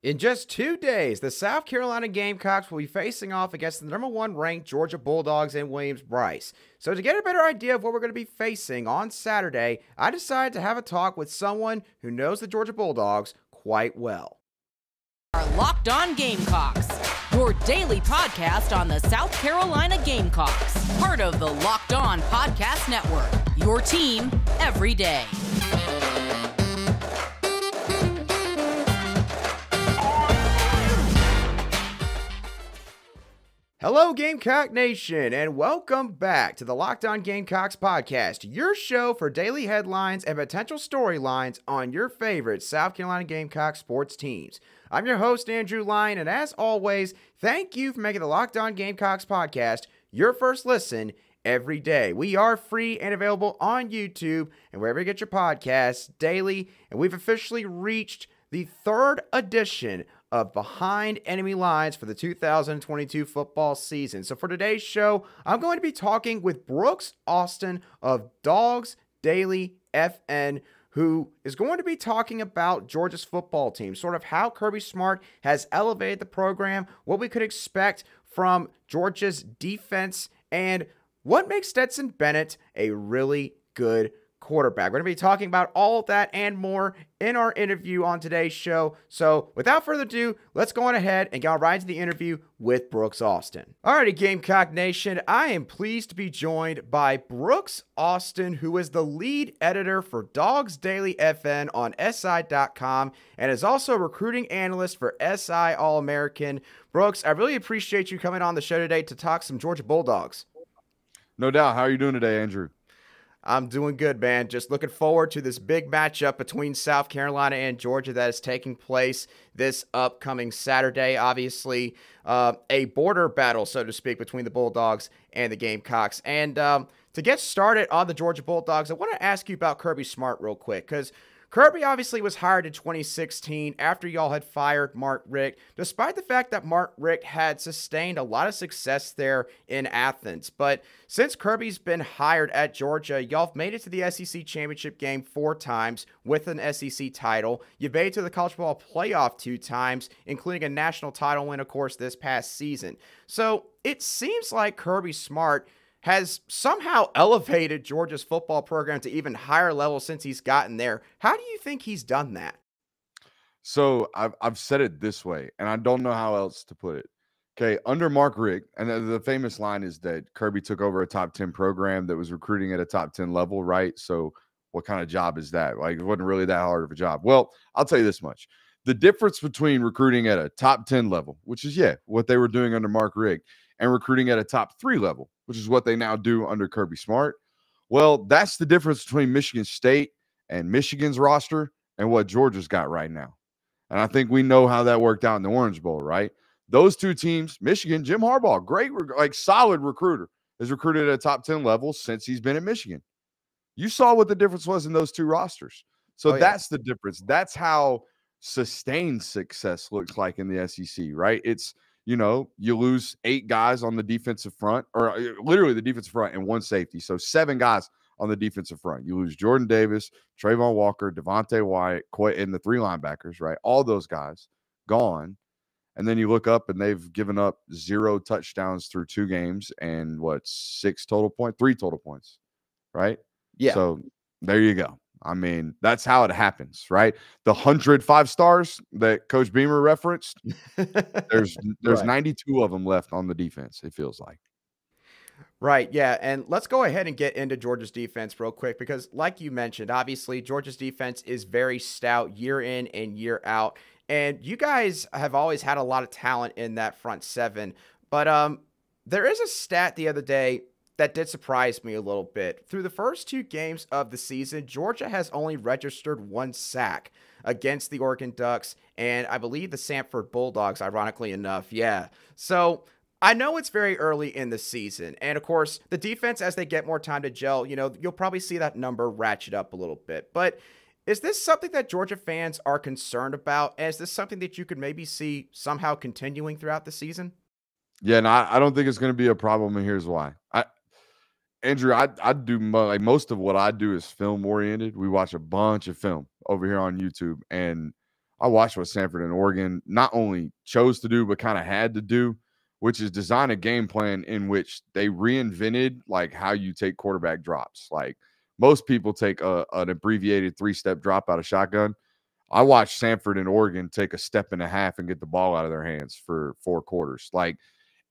In just 2 days, the South Carolina Gamecocks will be facing off against the #1 ranked Georgia Bulldogs in Williams-Brice. So to get a better idea of what we're going to be facing on Saturday, I decided to have a talk with someone who knows the Georgia Bulldogs quite well. Our Locked On Gamecocks, your daily podcast on the South Carolina Gamecocks, part of the Locked On Podcast Network, your team every day. Hello, Gamecock Nation, and welcome back to the Locked On Gamecocks Podcast, your show for daily headlines and potential storylines on your favorite South Carolina Gamecocks sports teams. I'm your host, Andrew Lyon, and as always, thank you for making the Locked On Gamecocks Podcast your first listen every day. We are free and available on YouTube and wherever you get your podcasts daily, and we've officially reached the third edition of Behind Enemy Lines for the 2022 football season. So for today's show, I'm going to be talking with Brooks Austin of DawgsDailyFN, who is going to be talking about Georgia's football team, sort of how Kirby Smart has elevated the program, what we could expect from Georgia's defense, and what makes Stetson Bennett a really good quarterback. We're going to be talking about all of that and more in our interview on today's show. So without further ado, let's go on ahead and get right into the interview with Brooks Austin. Alrighty, Gamecock Nation, I am pleased to be joined by Brooks Austin, who is the lead editor for DawgsDailyFN on SI.com and is also a recruiting analyst for SI All-American. Brooks, I really appreciate you coming on the show today to talk some Georgia Bulldogs. No doubt. How are you doing today, Andrew? I'm doing good, man. Just looking forward to this big matchup between South Carolina and Georgia that is taking place this upcoming Saturday. Obviously, a border battle, so to speak, between the Bulldogs and the Gamecocks. And to get started on the Georgia Bulldogs, I want to ask you about Kirby Smart real quick, because Kirby obviously was hired in 2016 after y'all had fired Mark Richt, despite the fact that Mark Richt had sustained a lot of success there in Athens. But since Kirby's been hired at Georgia, y'all have made it to the SEC championship game 4 times with an SEC title. You've made it to the college football playoff 2 times, including a national title win, of course, this past season. So it seems like Kirby Smart has somehow elevated Georgia's football program to even higher levels since he's gotten there. How do you think he's done that? So I've said it this way, and I don't know how else to put it. Okay, under Mark Richt, and the famous line is that Kirby took over a top 10 program that was recruiting at a top 10 level, right? So what kind of job is that? Like, it wasn't really that hard of a job. Well, I'll tell you this much. The difference between recruiting at a top 10 level, which is, what they were doing under Mark Richt, and recruiting at a top 3 level, which is what they now do under Kirby Smart. Well, that's the difference between Michigan State and Michigan's roster and what Georgia's got right now. And I think we know how that worked out in the Orange Bowl, right? Those two teams, Michigan, Jim Harbaugh, great, like solid recruiter, has recruited at a top 10 level since he's been at Michigan. You saw what the difference was in those two rosters. So that's the difference. That's how sustained success looks like in the SEC, right? It's, you lose 8 guys on the defensive front, or literally the defensive front, and 1 safety. So 7 guys on the defensive front. You lose Jordan Davis, Trayvon Walker, Devontae Wyatt, and the 3 linebackers, right? All those guys gone. And then you look up and they've given up 0 touchdowns through 2 games and 3 total points, right? Yeah. So there you go. I mean, that's how it happens, right? The 100 5-stars that Coach Beamer referenced, there's Right. 92 of them left on the defense, it feels like. Right, yeah, and let's go ahead and get into Georgia's defense real quick because, like you mentioned, obviously Georgia's defense is very stout year in and year out, and you guys have always had a lot of talent in that front 7, but there is a stat the other day that did surprise me a little bit. Through the first 2 games of the season, Georgia has only registered 1 sack against the Oregon Ducks and I believe the Samford Bulldogs, ironically enough. Yeah. So I know it's very early in the season. And of course, the defense, as they get more time to gel, you'll probably see that number ratchet up a little bit. But is this something that Georgia fans are concerned about? And is this something that you could maybe see somehow continuing throughout the season? Yeah, no, I don't think it's going to be a problem, and here's why. Andrew, I do like most of what I do is film oriented. We watch a bunch of film over here on YouTube, and I watched what Stanford and Oregon not only chose to do, but kind of had to do, which is design a game plan in which they reinvented like how you take quarterback drops. Like most people take an abbreviated 3-step drop out of shotgun. I watched Stanford and Oregon take a step and a half and get the ball out of their hands for 4 quarters. Like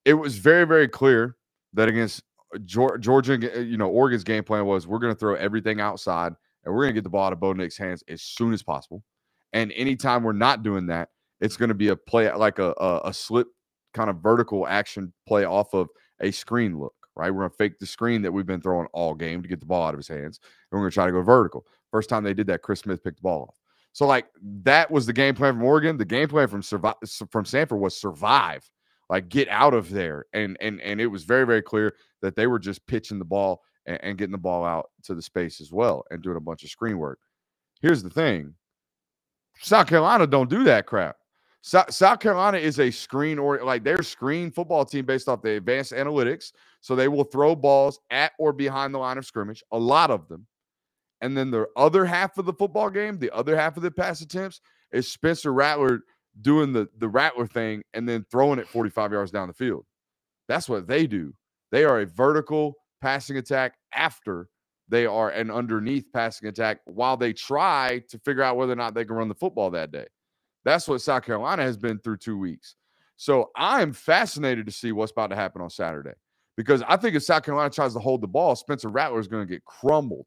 it was very, very clear that against Georgia, Oregon's game plan was we're going to throw everything outside and we're going to get the ball out of Bo Nix's hands as soon as possible. And anytime we're not doing that, it's going to be a play like a slip kind of vertical action play off of a screen look, right? We're going to fake the screen that we've been throwing all game to get the ball out of his hands. And we're going to try to go vertical. First time they did that, Chris Smith picked the ball off. So, like, that was the game plan from Oregon. The game plan from Stanford was survive, like, get out of there. And it was very, very clear that they were just pitching the ball and getting the ball out to the space as well and doing a bunch of screen work. Here's the thing. South Carolina don't do that crap. South Carolina is a screen or like their screen football team based off the advanced analytics. So they will throw balls at or behind the line of scrimmage, a lot of them. And then the other half of the football game, the other half of the pass attempts is Spencer Rattler doing the Rattler thing and then throwing it 45 yards down the field. That's what they do. They are a vertical passing attack after they are an underneath passing attack while they try to figure out whether or not they can run the football that day. That's what South Carolina has been through 2 weeks. So I'm fascinated to see what's about to happen on Saturday because I think if South Carolina tries to hold the ball, Spencer Rattler is going to get crumbled,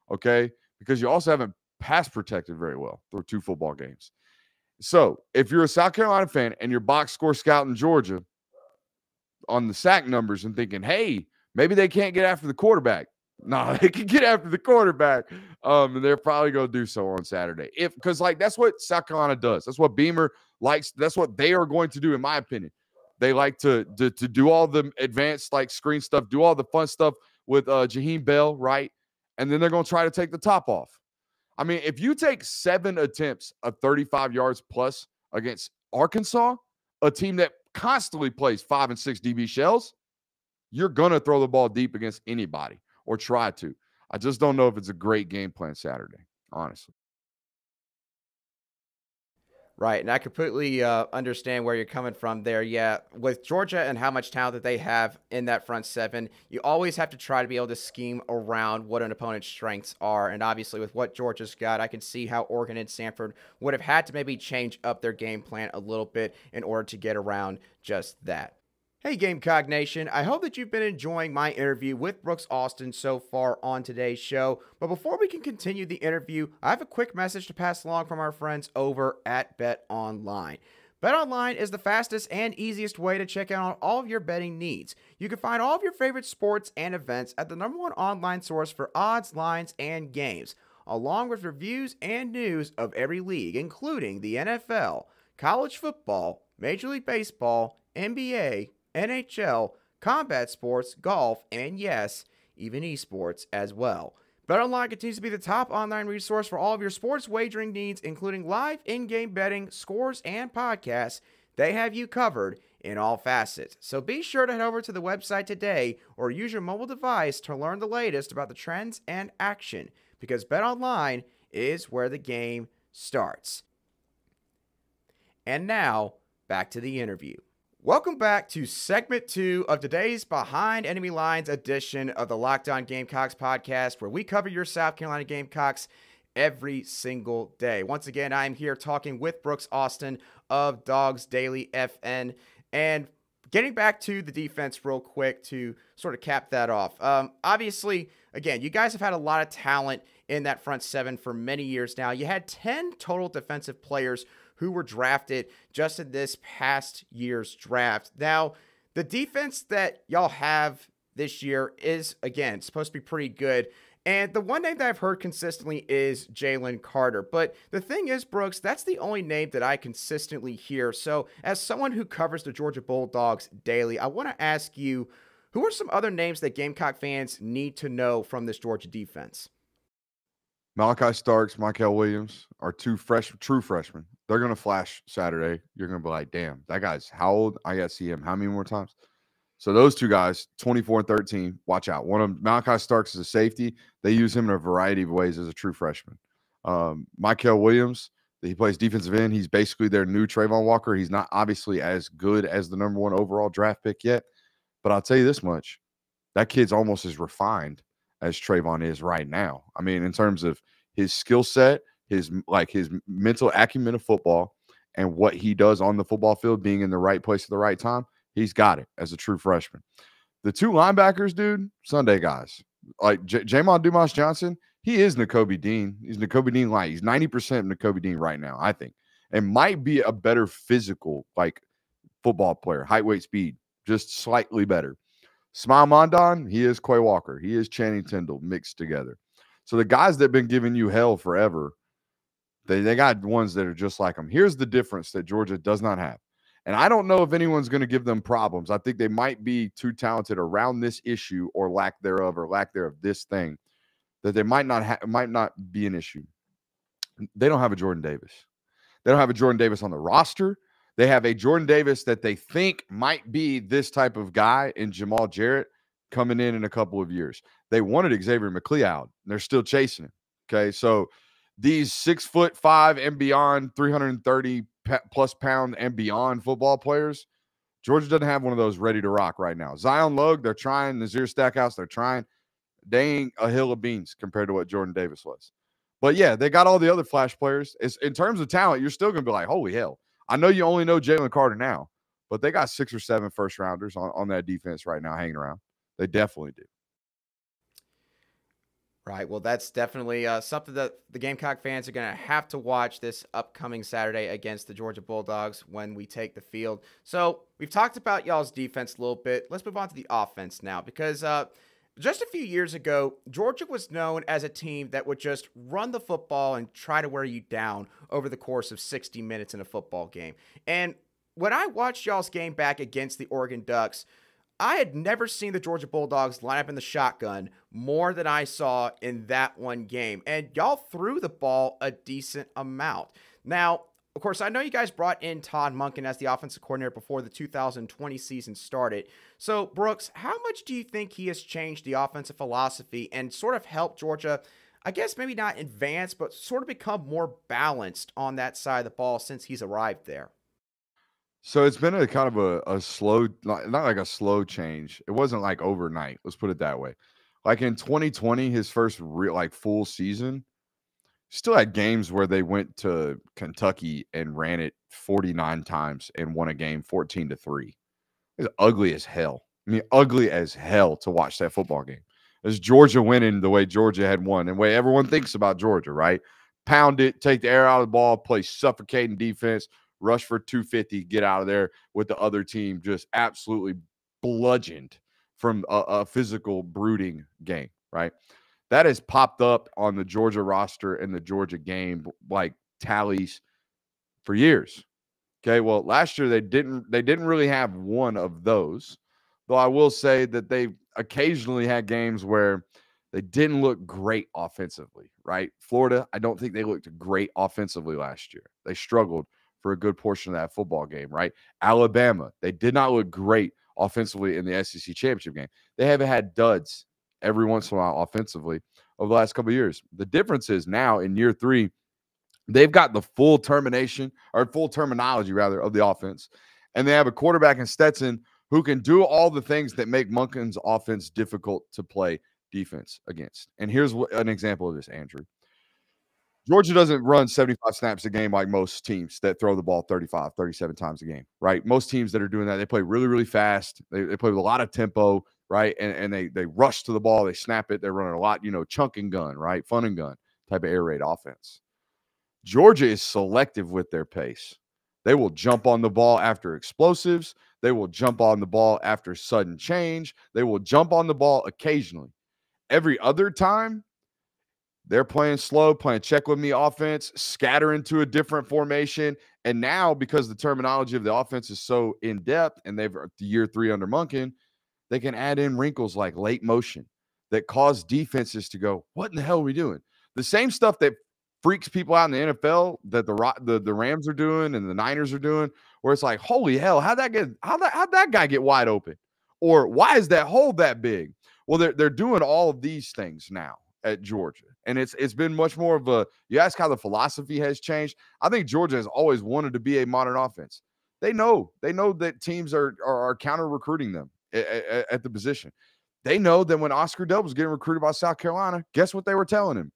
okay? Because you also haven't pass protected very well through 2 football games. So if you're a South Carolina fan and you're box score scouting Georgia on the sack numbers and thinking, hey, maybe they can't get after the quarterback. No, they can get after the quarterback. And they're probably going to do so on Saturday. Because like that's what South Carolina does. That's what Beamer likes. That's what they are going to do, in my opinion. They like to do all the advanced like screen stuff, do all the fun stuff with Jaheim Bell, right? And then they're going to try to take the top off. I mean, if you take 7 attempts of 35 yards plus against Arkansas, a team that constantly plays 5 and 6 DB shells, you're going to throw the ball deep against anybody. Or try to. I just don't know if it's a great game plan Saturday, honestly. Right, and I completely understand where you're coming from there. Yeah, with Georgia and how much talent that they have in that front seven, you always have to try to be able to scheme around what an opponent's strengths are. And obviously with what Georgia's got, I can see how Oregon and Stanford would have had to maybe change up their game plan a little bit in order to get around just that. Hey Gamecock Nation, I hope that you've been enjoying my interview with Brooks Austin so far on today's show. But before we can continue the interview, I have a quick message to pass along from our friends over at BetOnline. BetOnline is the fastest and easiest way to check out all of your betting needs. You can find all of your favorite sports and events at the #1 online source for odds, lines, and games, along with reviews and news of every league, including the NFL, college football, Major League Baseball, NBA, NHL, combat sports, golf, and yes, even esports as well. BetOnline continues to be the top online resource for all of your sports wagering needs, including live in-game betting, scores, and podcasts. They have you covered in all facets. So be sure to head over to the website today or use your mobile device to learn the latest about the trends and action, because BetOnline is where the game starts. And now, back to the interview. Welcome back to segment 2 of today's Behind Enemy Lines edition of the Locked On Gamecocks podcast, where we cover your South Carolina Gamecocks every single day. Once again, I'm here talking with Brooks Austin of DawgsDailyFN, and getting back to the defense real quick to sort of cap that off. Obviously, again, you guys have had a lot of talent in that front seven for many years now. You had 10 total defensive players who were drafted just in this past year's draft. Now, the defense that y'all have this year is, again, supposed to be pretty good. And the one name that I've heard consistently is Jalen Carter. But the thing is, Brooks, that's the only name that I consistently hear. So as someone who covers the Georgia Bulldogs daily, I want to ask you, who are some other names that Gamecock fans need to know from this Georgia defense? Malachi Starks, Mikhail Williams are 2 true freshmen. They're going to flash Saturday. You're going to be like, damn, that guy's how old? I got to see him how many more times? So those 2 guys, 24 and 13, watch out. One of them, Malachi Starks is a safety. They use him in a variety of ways as a true freshman. Mikhail Williams, He plays defensive end. He's basically their new Trayvon Walker. He's not obviously as good as the number 1 overall draft pick yet, but I'll tell you this much. That kid's almost as refined as Trayvon is right now. I mean, in terms of his skill set, his mental acumen of football, and what he does on the football field, being in the right place at the right time, he's got it as a true freshman. The 2 linebackers, dude, Sunday guys. Like Jamon Dumas-Johnson, he is Nakobe Dean. He's Nakobe Dean light. He's 90% Nakobe Dean right now, I think, and might be a better physical, like, football player, height, weight, speed, just slightly better. Smile Mondon, he is Quay Walker. He is Channing Tindall mixed together. So the guys that have been giving you hell forever, they got ones that are just like them. Here's the difference that Georgia does not have. And I don't know if anyone's going to give them problems. I think they might be too talented around this issue or lack thereof this thing, that they might not be an issue. They don't have a Jordan Davis. They don't have a Jordan Davis on the roster. They have a Jordan Davis that they think might be this type of guy in Jamal Jarrett coming in a couple of years. They wanted Xavier McLeod, and they're still chasing him. Okay, so these 6'5" and beyond, 330 plus pound and beyond football players, Georgia doesn't have one of those ready to rock right now. Zion Logue, they're trying. Nazir Stackhouse, they're trying. They ain't a hill of beans compared to what Jordan Davis was. But yeah, they got all the other flash players. In terms of talent, you're still going to be like, holy hell. I know you only know Jalen Carter now, but they got 6 or 7 first rounders on that defense right now hanging around. They definitely do. Right. Well, that's definitely something that the Gamecock fans are going to have to watch this upcoming Saturday against the Georgia Bulldogs when we take the field. So we've talked about y'all's defense a little bit. Let's move on to the offense now, because just a few years ago, Georgia was known as a team that would just run the football and try to wear you down over the course of 60 minutes in a football game. And when I watched y'all's game back against the Oregon Ducks, I had never seen the Georgia Bulldogs line up in the shotgun more than I saw in that one game. And y'all threw the ball a decent amount. Now, of course, I know you guys brought in Todd Monken as the offensive coordinator before the 2020 season started. So, Brooks, how much do you think he has changed the offensive philosophy and sort of helped Georgia, I guess maybe not advance, but sort of become more balanced on that side of the ball since he's arrived there? So it's been a kind of a slow, not like a slow change. It wasn't like overnight. Let's put it that way. Like in 2020, his first real full season, still had games where they went to Kentucky and ran it 49 times and won a game 14-3. It was ugly as hell. I mean, ugly as hell to watch that football game. As Georgia winning the way Georgia had won and the way everyone thinks about Georgia, right? Pound it, take the air out of the ball, play suffocating defense, rush for 250, get out of there with the other team just absolutely bludgeoned from a physical brooding game, right? That has popped up on the Georgia roster and the Georgia game like tallies for years. Okay, well, last year they didn't really have one of those, though I will say that they occasionally had games where they didn't look great offensively, right? Florida, I don't think they looked great offensively last year. They struggled for a good portion of that football game, right? Alabama, they did not look great offensively in the SEC championship game. They haven't had duds every once in a while offensively over the last couple of years. The difference is now in year 3, they've got the full terminology of the offense, and they have a quarterback in Stetson who can do all the things that make Monken's offense difficult to play defense against. And here's an example of this, Andrew. Georgia doesn't run 75 snaps a game like most teams that throw the ball 35, 37 times a game, right? Most teams that are doing that, they play really, really fast. They play with a lot of tempo, right? And they rush to the ball. They snap it. They're running a lot, chunk and gun, right? Fun and gun type of air raid offense. Georgia is selective with their pace. They will jump on the ball after explosives. They will jump on the ball after sudden change. They will jump on the ball occasionally. Every other time, they're playing slow, playing check with me offense, scatter into a different formation. And now, because the terminology of the offense is so in-depth and they've year 3 under Monken, they can add in wrinkles like late motion that cause defenses to go, what in the hell are we doing? The same stuff that freaks people out in the NFL that the Rams are doing and the Niners are doing, where it's like, holy hell, how'd that guy get wide open? Or why is that hole that big? Well, they're doing all of these things now at Georgia. And it's been much more of a, you ask how the philosophy has changed. I think Georgia has always wanted to be a modern offense. They know that teams are counter recruiting them at the position. They know that when Oscar Delp was getting recruited by South Carolina, guess what they were telling him?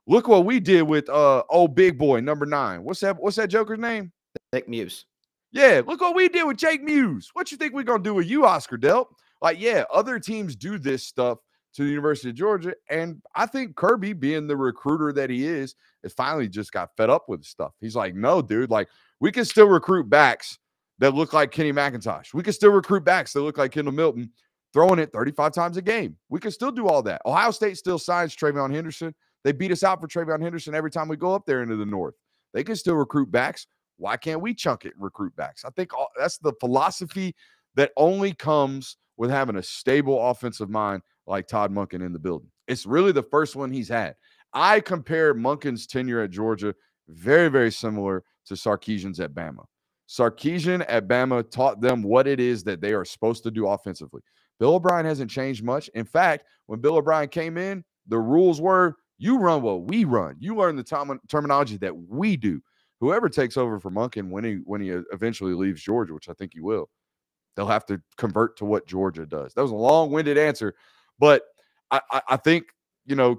Look what we did with old big boy number 9. What's that joker's name? Jake Muse. Yeah, look what we did with Jake Muse. What you think we're gonna do with you, Oscar Delp? Like, yeah, other teams do this stuff to the University of Georgia, and I think Kirby, being the recruiter that he is finally just got fed up with stuff. He's like, no, dude, like, we can still recruit backs that look like Kenny McIntosh. We can still recruit backs that look like Kendall Milton, throwing it 35 times a game. We can still do all that. Ohio State still signs Travion Henderson. They beat us out for Travion Henderson every time we go up there into the north. They can still recruit backs. Why can't we chunk it and recruit backs? I think that's the philosophy that only comes with having a stable offensive mind like Todd Monken in the building. It's really the first one he's had. I compare Monken's tenure at Georgia very, very similar to Sarkisian's at Bama. Sarkisian at Bama taught them what it is that they are supposed to do offensively. Bill O'Brien hasn't changed much. In fact, when Bill O'Brien came in, the rules were, you run what we run. You learn the terminology that we do. Whoever takes over for Monken when he eventually leaves Georgia, which I think he will, they'll have to convert to what Georgia does. That was a long-winded answer, but I think,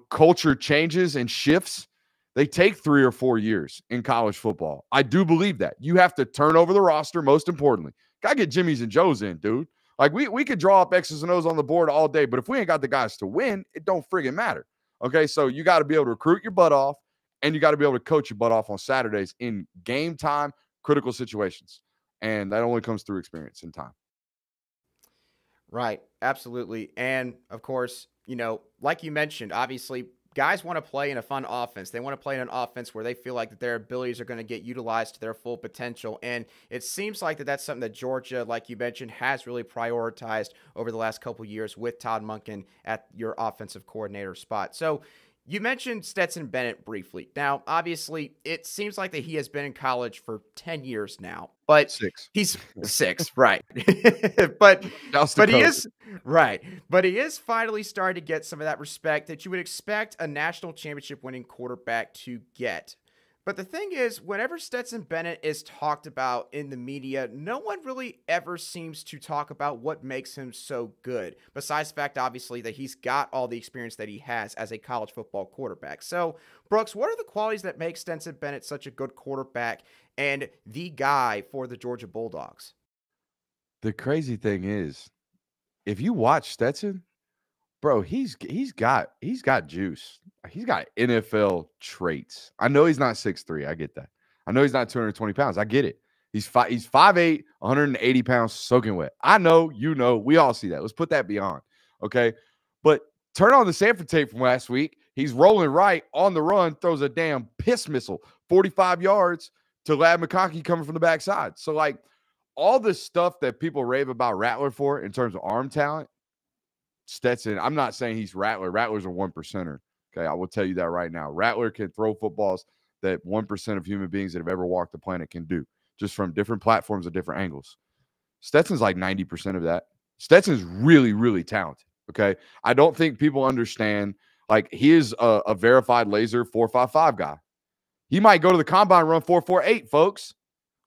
culture changes and shifts. They take 3 or 4 years in college football. I do believe that. You have to turn over the roster, most importantly. Got to get Jimmys and Joes in, dude. Like, we could draw up X's and O's on the board all day, but if we ain't got the guys to win, it don't friggin' matter. Okay, so you got to be able to recruit your butt off, and you got to be able to coach your butt off on Saturdays in game time, critical situations. And that only comes through experience and time. Right. Absolutely. And of course, like you mentioned, obviously guys want to play in a fun offense. They want to play in an offense where they feel like that their abilities are going to get utilized to their full potential. And it seems like that's something that Georgia, like you mentioned, has really prioritized over the last couple of years with Todd Monken at your offensive coordinator spot. So you mentioned Stetson Bennett briefly. Now, obviously, it seems like that he has been in college for 10 years now, but 6. He's 6, right? but he is right. But he is finally starting to get some of that respect that you would expect a national championship winning quarterback to get. But the thing is, whenever Stetson Bennett is talked about in the media, no one really ever seems to talk about what makes him so good, besides the fact, obviously, that he's got all the experience that he has as a college football quarterback. So, Brooks, what are the qualities that make Stetson Bennett such a good quarterback and the guy for the Georgia Bulldogs? The crazy thing is, if you watch Stetson, bro, he's got juice. He's got NFL traits. I know he's not 6'3". I get that. I know he's not 220 pounds. I get it. He's 5'8", 180 pounds, soaking wet. I know, we all see that. Let's put that beyond. Okay. But turn on the Sanford tape from last week. He's rolling right on the run, throws a damn piss missile, 45 yards to Lad McConkey coming from the backside. So, like, all the stuff that people rave about Rattler for in terms of arm talent, Stetson, I'm not saying he's Rattler. Rattler's a 1%er. Okay, I will tell you that right now. Rattler can throw footballs that 1% of human beings that have ever walked the planet can do, just from different platforms at different angles. Stetson's like 90% of that. Stetson's really, really talented. Okay, I don't think people understand. Like, he is a verified laser 4.55 guy. He might go to the combine run 4.48, folks.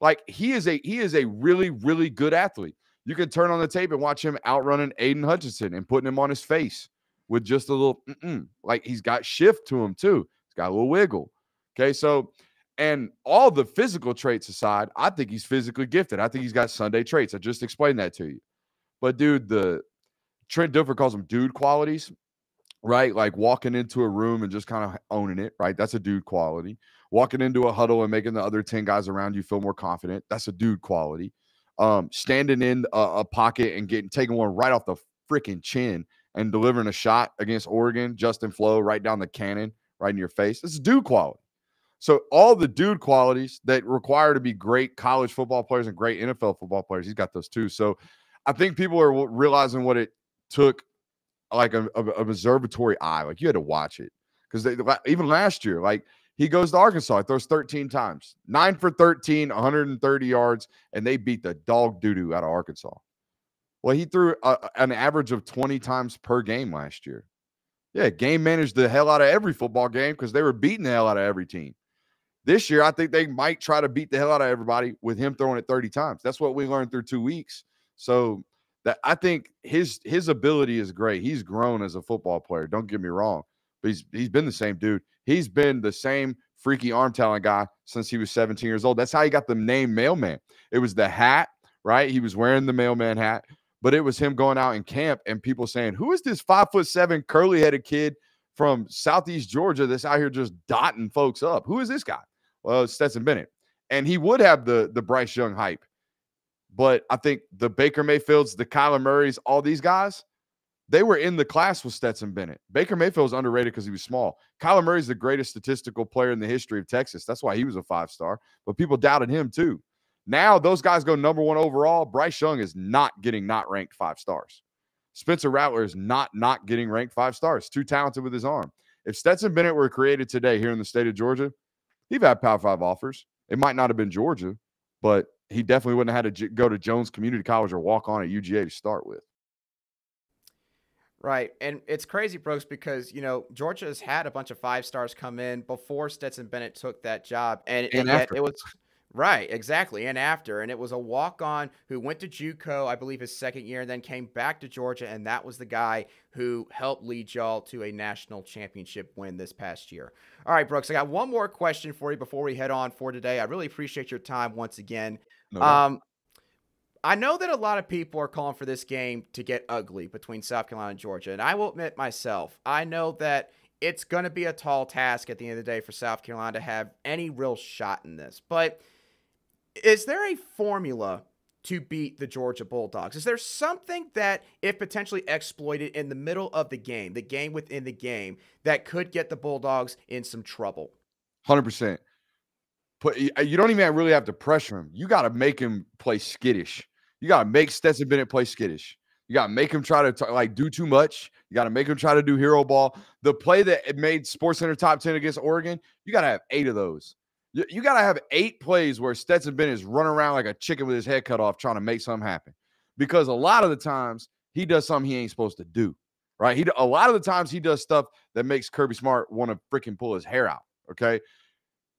Like, he is a really, really good athlete. You can turn on the tape and watch him outrunning Aiden Hutchinson and putting him on his face with just a little, like, he's got shift to him too. He's got a little wiggle. Okay, so, and all the physical traits aside, I think he's physically gifted. I think he's got Sunday traits. I just explained that to you. But, dude, Trent Dilfer calls them dude qualities, right? Like walking into a room and just kind of owning it, right? That's a dude quality. Walking into a huddle and making the other 10 guys around you feel more confident. That's a dude quality. Standing in a pocket and taking one right off the freaking chin and delivering a shot against Oregon, Justin Flo, right down the cannon, right in your face. It's dude quality. So all the dude qualities that require to be great college football players and great NFL football players, he's got those too. So I think people are realizing what it took, like a observatory eye. Like, you had to watch it. Because even last year, like, he goes to Arkansas, he throws 13 times, 9 for 13, 130 yards, and they beat the dog doo-doo out of Arkansas. Well, he threw an average of 20 times per game last year. Yeah, game managed the hell out of every football game because they were beating the hell out of every team. This year, I think they might try to beat the hell out of everybody with him throwing it 30 times. That's what we learned through 2 weeks. So that I think his ability is great. He's grown as a football player. Don't get me wrong. But he's been the same dude. He's been the same freaky arm talent guy since he was 17 years old. That's how he got the name Mailman. It was the hat, right? He was wearing the Mailman hat, but it was him going out in camp and people saying, who is this 5'7" curly-headed kid from Southeast Georgia that's out here just dotting folks up? Who is this guy? Well, it's Stetson Bennett. And he would have the Bryce Young hype. But I think the Baker Mayfields, the Kyler Murrays, all these guys, they were in the class with Stetson Bennett. Baker Mayfield's underrated because he was small. Kyler Murray's the greatest statistical player in the history of Texas. That's why he was a 5-star. But people doubted him too. Now those guys go number 1 overall. Bryce Young is not ranked 5 stars. Spencer Rattler is not getting ranked 5 stars. Too talented with his arm. If Stetson Bennett were created today here in the state of Georgia, he'd had Power 5 offers. It might not have been Georgia, but he definitely wouldn't have had to go to Jones Community College or walk on at UGA to start with. Right. And it's crazy, Brooks, because, Georgia has had a bunch of 5-stars come in before Stetson Bennett took that job. And yet it was right. Exactly. And after. And it was a walk-on who went to JUCO, I believe his second year, and then came back to Georgia. And that was the guy who helped lead y'all to a national championship win this past year. All right, Brooks, I got one more question for you before we head on for today. I really appreciate your time once again. I know that a lot of people are calling for this game to get ugly between South Carolina and Georgia. And I will admit myself, I know that it's going to be a tall task at the end of the day for South Carolina to have any real shot in this. But is there a formula to beat the Georgia Bulldogs? Is there something that, if potentially exploited in the middle of the game within the game, that could get the Bulldogs in some trouble? 100%. But you don't even really have to pressure him. You got to make him play skittish. You got to make Stetson Bennett play skittish. You got to make him try to do too much. You got to make him try to do hero ball. The play that made SportsCenter top 10 against Oregon, you got to have 8 of those. You got to have 8 plays where Stetson Bennett is running around like a chicken with his head cut off trying to make something happen. Because a lot of the times he does something he ain't supposed to do, right? A lot of the times he does stuff that makes Kirby Smart want to freaking pull his hair out, okay?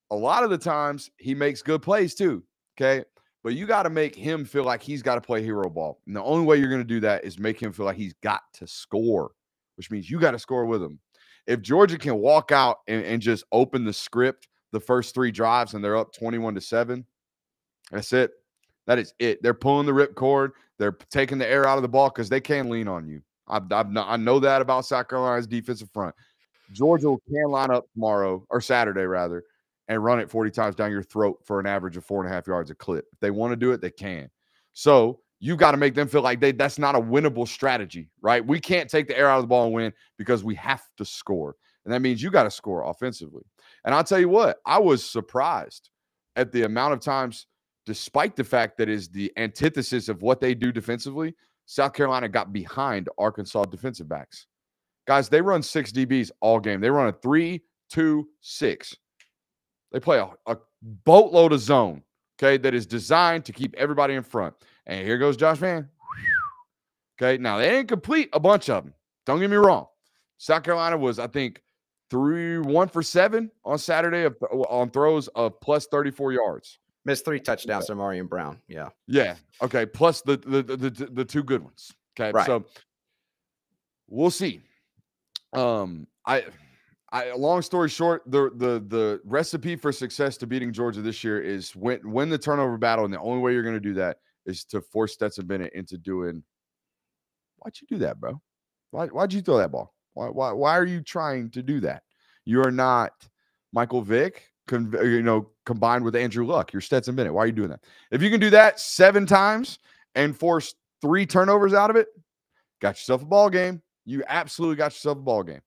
A lot of the times he makes good plays too, okay? But you got to make him feel like he's got to play hero ball. And the only way you're going to do that is make him feel like he's got to score, which means you got to score with him. If Georgia can walk out and just open the script the first 3 drives and they're up 21-7, that's it. That is it. They're pulling the ripcord. They're taking the air out of the ball because they can lean on you. I know that about South Carolina's defensive front. Georgia can line up tomorrow, or Saturday rather, and run it 40 times down your throat for an average of 4.5 yards a clip. If they want to do it, they can. So you got to make them feel like that's not a winnable strategy, right? We can't take the air out of the ball and win because we have to score. And that means you got to score offensively. And I'll tell you what, I was surprised at the amount of times, despite the fact that is the antithesis of what they do defensively, South Carolina got behind Arkansas defensive backs. Guys, they run 6 DBs all game. They run a 3-2-6. They play a boatload of zone, okay, that is designed to keep everybody in front. And here goes Josh Vann. Okay, now they didn't complete a bunch of them. Don't get me wrong. South Carolina was, I think, 1 for 7 on Saturday on throws of plus 34 yards. Missed 3 touchdowns from Marion Brown. Yeah. Yeah. Okay. Plus the 2 good ones. Okay. Right. So we'll see. Long story short, the recipe for success to beating Georgia this year is win the turnover battle, and the only way you're going to do that is to force Stetson Bennett into doing. Why'd you do that, bro? Why'd you throw that ball? Why are you trying to do that? You are not Michael Vick, combined with Andrew Luck. You're Stetson Bennett. Why are you doing that? If you can do that 7 times and force 3 turnovers out of it, got yourself a ball game. You absolutely got yourself a ball game.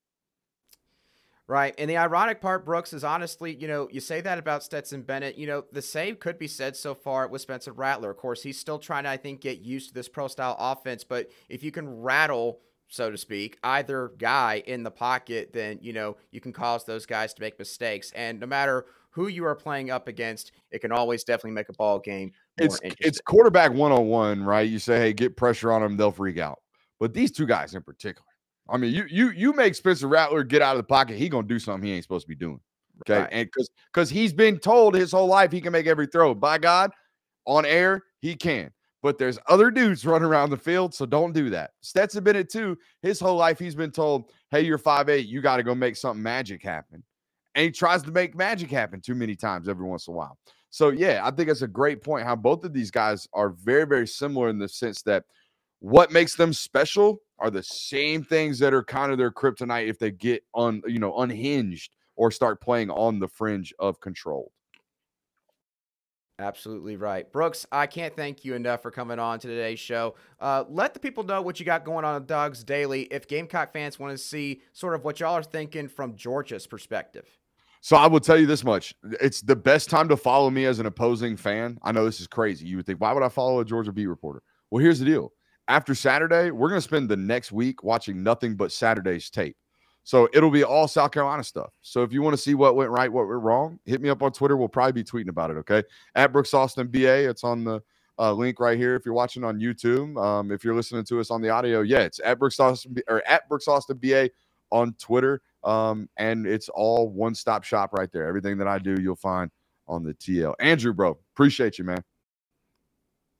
Right. And the ironic part, Brooks, is honestly, you say that about Stetson Bennett. The same could be said so far with Spencer Rattler. Of course, he's still trying to, I think, get used to this pro-style offense. But if you can rattle, so to speak, either guy in the pocket, then, you can cause those guys to make mistakes. And no matter who you are playing up against, it can always definitely make a ball game more interesting. It's quarterback 101, right? You say, hey, get pressure on them, they'll freak out. But these 2 guys in particular, I mean, you make Spencer Rattler get out of the pocket, he gonna do something he ain't supposed to be doing. Okay, Right. and because he's been told his whole life he can make every throw. By God, on air he can. But there's other dudes running around the field, so don't do that. Stetson Bennett too. His whole life he's been told, "Hey, you're 5'8", you got to go make something magic happen," and he tries to make magic happen too many times every once in a while. So yeah, I think it's a great point how both of these guys are very, very similar in the sense that what makes them special are the same things that are kind of their kryptonite if they get unhinged or start playing on the fringe of control. Absolutely right. Brooks, I can't thank you enough for coming on to today's show. Let the people know what you got going on Dogs Daily if Gamecock fans want to see sort of what y'all are thinking from Georgia's perspective. So I will tell you this much. It's the best time to follow me as an opposing fan. I know this is crazy. You would think, why would I follow a Georgia beat reporter? Well, here's the deal. After Saturday, we're going to spend the next week watching nothing but Saturday's tape. So it'll be all South Carolina stuff. So if you want to see what went right, what went wrong, hit me up on Twitter. We'll probably be tweeting about it, okay? At Brooks Austin BA. It's on the link right here if you're watching on YouTube. If you're listening to us on the audio, yeah, it's at Brooks Austin BA on Twitter. And it's all one-stop shop right there. Everything that I do, you'll find on the TL. Andrew, bro, appreciate you, man.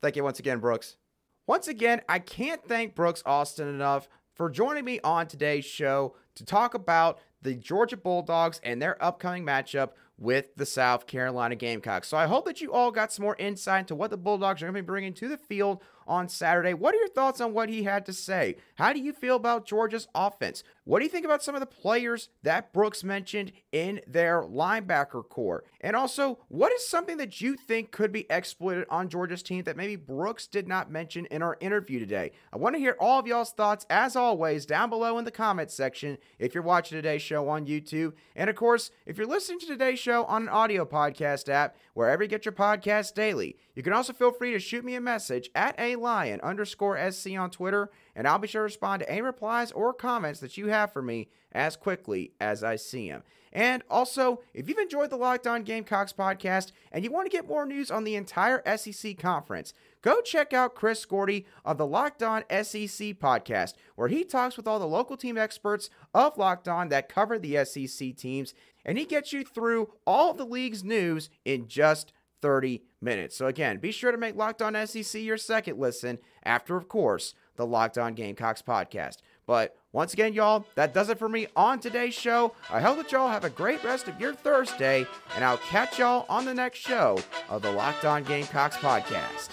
Thank you once again, Brooks. Once again, I can't thank Brooks Austin enough for joining me on today's show to talk about the Georgia Bulldogs and their upcoming matchup with the South Carolina Gamecocks. So I hope that you all got some more insight into what the Bulldogs are going to be bringing to the field on Saturday. What are your thoughts on what he had to say? How do you feel about Georgia's offense? What do you think about some of the players that Brooks mentioned in their linebacker core? And also, what is something that you think could be exploited on Georgia's team that maybe Brooks did not mention in our interview today? I want to hear all of y'all's thoughts, as always, down below in the comments section if you're watching today's show on YouTube. And of course, if you're listening to today's show on an audio podcast app, wherever you get your podcast daily, you can also feel free to shoot me a message at @lion_SC on Twitter, and I'll be sure to respond to any replies or comments that you have for me as quickly as I see them. And also, if you've enjoyed the Locked On Gamecocks podcast and you want to get more news on the entire SEC conference, go check out Chris Gordy of the Locked On SEC podcast, where he talks with all the local team experts of Locked On that cover the SEC teams, and he gets you through all of the league's news in just 30 minutes. So again, be sure to make Locked On SEC your second listen after, of course, the Locked On Gamecocks podcast. But once again, y'all, that does it for me on today's show. I hope that y'all have a great rest of your Thursday, and I'll catch y'all on the next show of the Locked On Gamecocks podcast.